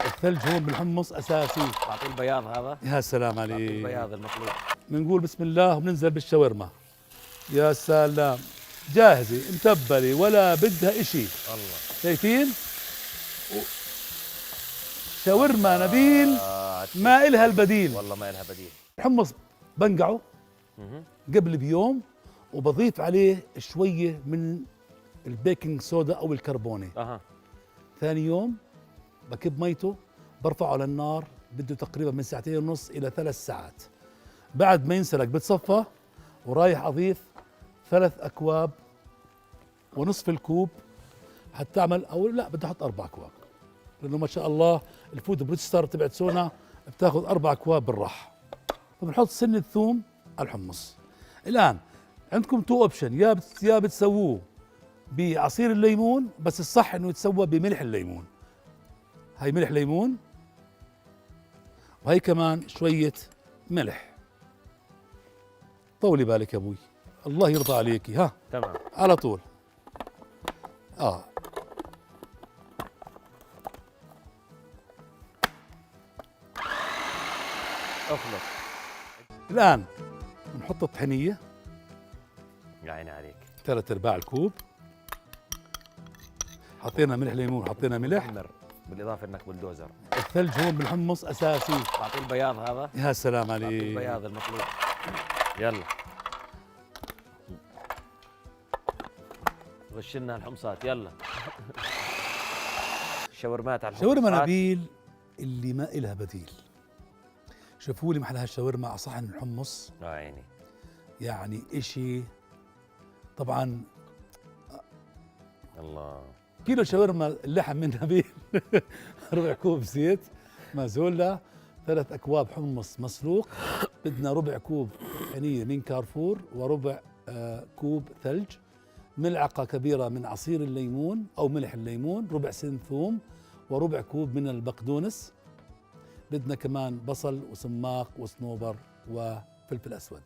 الثلج هون بالحمص اساسي. بعطيه البياض هذا. يا سلام بعطيه عليك. البياض المطلوب. بنقول بسم الله وبننزل بالشاورما. يا سلام، جاهزه متبله ولا بدها اشي. الله. شايفين؟ شاورما نبيل ما إلها البديل. والله ما إلها بديل. الحمص بنقعه قبل بيوم وبضيف عليه شويه من البيكنج سودا او الكربونه. ثاني يوم بكب ميته، برفعه على النار، بده تقريبا من ساعتين ونص الى 3 ساعات. بعد ما ينسلق بتصفى ورايح اضيف 3 أكواب ونصف الكوب. حتعمل او لا بدي احط 4 أكواب، لانه ما شاء الله الفود بروتستر تبعت سونا بتاخذ 4 أكواب بالراحه. فبنحط سنة ثوم على الحمص. الآن عندكم تو اوبشن، يا بتسووه بعصير الليمون، بس الصح انه يتسوى بملح الليمون. هاي ملح ليمون، وهي كمان شوية ملح. طولي بالك يا ابوي، الله يرضى عليكي. ها تمام على طول. اخلص. الآن بنحط الطحينية، يا عيني عليك. 3/4 الكوب. حطينا ملح ليمون، حطينا ملح، محمر، بالاضافه انك بلدوزر. الثلج هون بالحمص اساسي. بعطيه البياض هذا. يا سلام بعطيه عليك. البياض المطلوب. يلا غشلنا الحمصات. يلا شاورمات على الحمصات. شاورما نبيل اللي ما إلها بديل. شوفوا لي محل هالشاورما على صحن الحمص، عيني. يعني إشي طبعا. الله. كيلو شاورما اللحم من نبيل 1/4 كوب زيت مازولا، 3 أكواب حمص مسلوق، بدنا 1/4 كوب حنية من كارفور، وربع كوب ثلج، ملعقة كبيرة من عصير الليمون أو ملح الليمون، ربع سن ثوم، وربع كوب من البقدونس. بدنا كمان بصل وسماق وصنوبر وفلفل أسود.